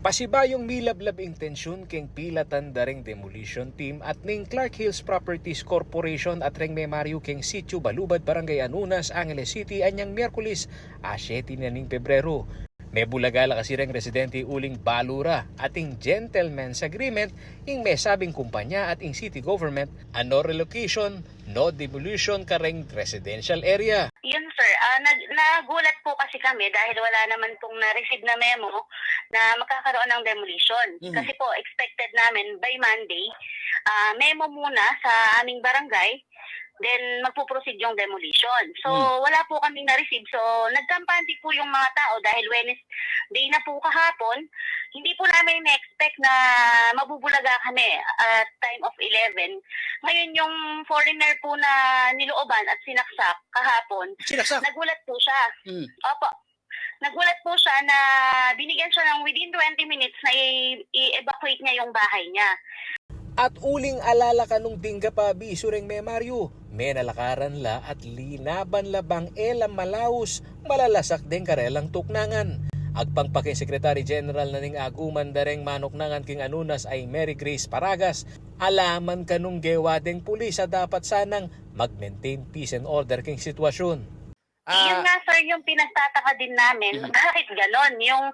Pasibayong milablab intensyon keng pilatan daring demolition team at ning Clark Hills Properties Corporation at reng Mario keng Sitio Balubad, Barangay Anunas, Angeles City anyang Miyerkules, 7 na ning Pebrero. May bulagala kasi reng residente uling balura ating gentleman's agreement ing may sabing kumpanya at ing city government no relocation, no demolition kareng residential area. Yun sir, nagulat po kasi kami dahil wala naman pong na-receive na memo na magkakaroon ng demolition. Kasi po expected namin by Monday, memo muna sa aming barangay, then magpo-proceed yung demolition. So wala po kaming na-receive. So nagkampante po yung mga tao dahil Wednesday na po kahapon. Hindi po namin na-expect na mabubulaga kami at time of 11. Ngayon yung foreigner po na nilooban at sinaksak kahapon, nagulat po siya. Opo. Nagulat po siya na binigyan siya ng within 20 minutes na i-evacuate niya yung bahay niya. At uling alala ka nung tingga pa bisureng may Mario, may nalakaran la at linaban labang elam malaus, malalasak din karelang tuknangan. Agpang paking Secretary General na ning aguman dareng manoknangan king Anunas ay Mary Grace Paragas, alaman ka nung gewadeng pulis sa dapat sanang mag-maintain peace and order king sitwasyon. Yun nga sir, yung pinagtataka din namin, bakit ganon? Yung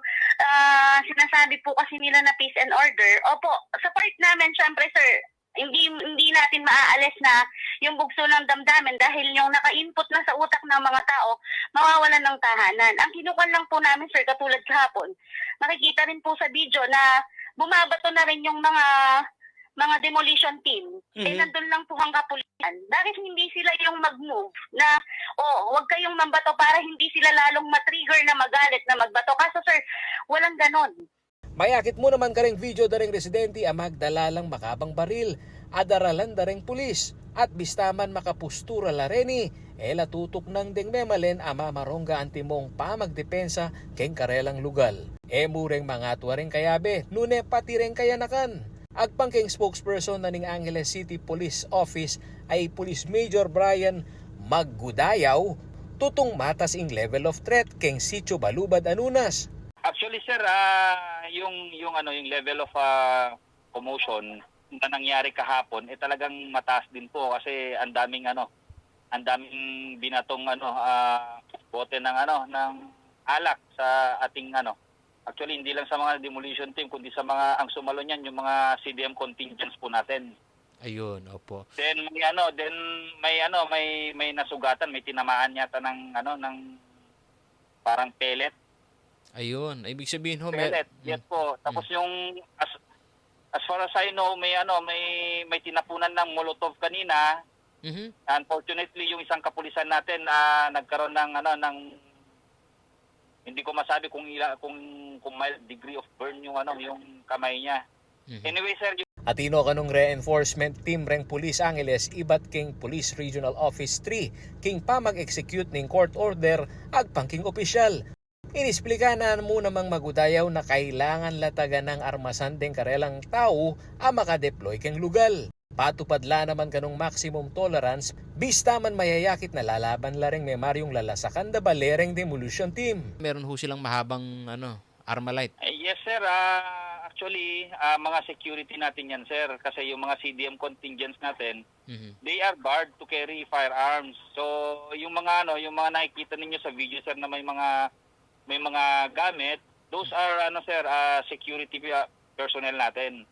sinasabi po kasi nila na peace and order, opo, sa part namin syempre sir, hindi natin maaalis na yung bugso ng damdamin dahil yung naka-input na sa utak ng mga tao, mawawalan ng tahanan. Ang kinukuha lang po namin sir, katulad kahapon, makikita rin po sa video na bumabato na rin yung mga demolition team. Eh nandun lang po ang kapulisan. Bakit hindi sila yung mag-move na wag kayong mambato para hindi sila lalong matrigger na magalit na magbato? Kaso sir, walang ganon. Mayakit mo naman kareng video daring residente ang magdalalang makabang baril, adaralan daring pulis, at bistaman makapustura la reni, tutok ng ding memalen ama marongga antimong pamagdepensa keng karelang lugal. Mureng mga tuwaring kayabe, nune pati rin kayanakan. Agpang keng spokesperson na ning Angeles City Police Office ay Police Major Brian Maggudayaw, tutong matas ing level of threat keng Sitio Balubad, Anunas. Actually sir, yung level of commotion na nangyari kahapon talagang mataas din po kasi ang daming binatong bote ng alak sa ating actually hindi lang sa mga demolition team kundi sa mga ang sumalo niyan yung mga CDM contingents po natin. Ayun, opo. Then may nasugatan, may tinamaan yata ng parang pellet. Ayun, ibig sabihin ho pellet. Yes po. Tapos yung as far as I know, may tinapunan ng Molotov kanina. Unfortunately, yung isang kapulisan natin nagkaroon ng hindi ko masabi kung mild degree of burn yung kamay niya. Anyway, sir, Atino kanong reinforcement team reng Police Angeles ibat king Police Regional Office 3 king pamag-execute ning court order agpangking opisyal. Inisplika na mo namang Magudayaw na kailangan latagan ng armasan ding karelang tao ang makadeploy keng lugal. Patupadla naman kanong maximum tolerance bista man mayayakit na lalaban la ring may Maryong lalasakan da balereng demolition team. Meron ho silang mahabang Armalite. Yes sir, actually mga security natin yan sir kasi yung mga CDM contingents natin, they are barred to carry firearms. So yung mga nakikita ninyo sa video sir na may mga gamit, those are security personnel natin.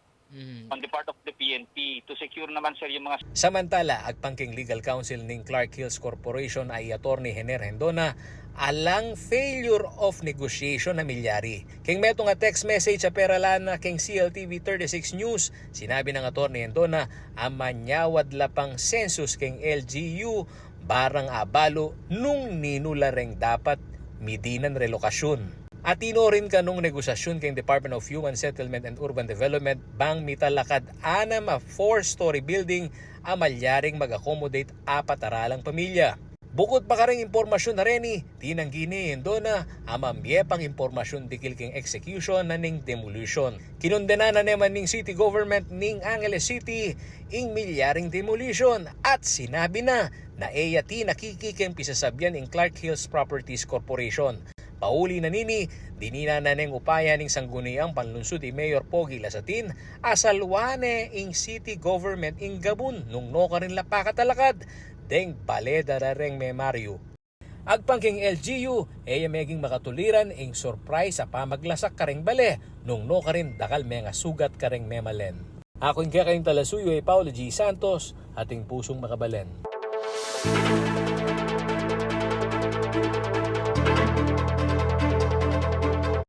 On the part of the PNP to secure naman sir yung mga. Samantala, agpangking legal counsel ning Clark Hills Corporation ay Attorney Hener Hendona alang failure of negotiation na milyari. King meto nga text message sa peralana king CLTV 36 News, sinabi ng Attorney Hendona amanyawad lapang census king LGU barang abalo nung ninulareng dapat midinan relokasyon. Atino rin kanong negosasyon kay Department of Human Settlement and Urban Development bang mitalakad 4-story building amalyaring mag-accommodate 4 aralang pamilya. Bukod pa karing impormasyon na reni, tinanggi ni Indona amambye pang impormasyon dikil king execution na ning demolition. Kinundena na naman ning city government ning Angeles City ing milyaring demolition at sinabi na eya ti nakikiking pisasabyan ing Clark Hills Properties Corporation. Pauli na nini, dinina na ning upaya ning sangguniang panlunsod ni Mayor Pogi Lasatin asalwane ing city government ing Gabun nung no karin lapakatalakad deng baledarareng memaryo. Agpangking LGU, meging makatuliran ing surprise sa pamaglasak kareng bale nung no karin dakal mga sugat kareng memalen. Ako yung kayong talasuyo ay Paulo G. Santos, ating pusong makabalen.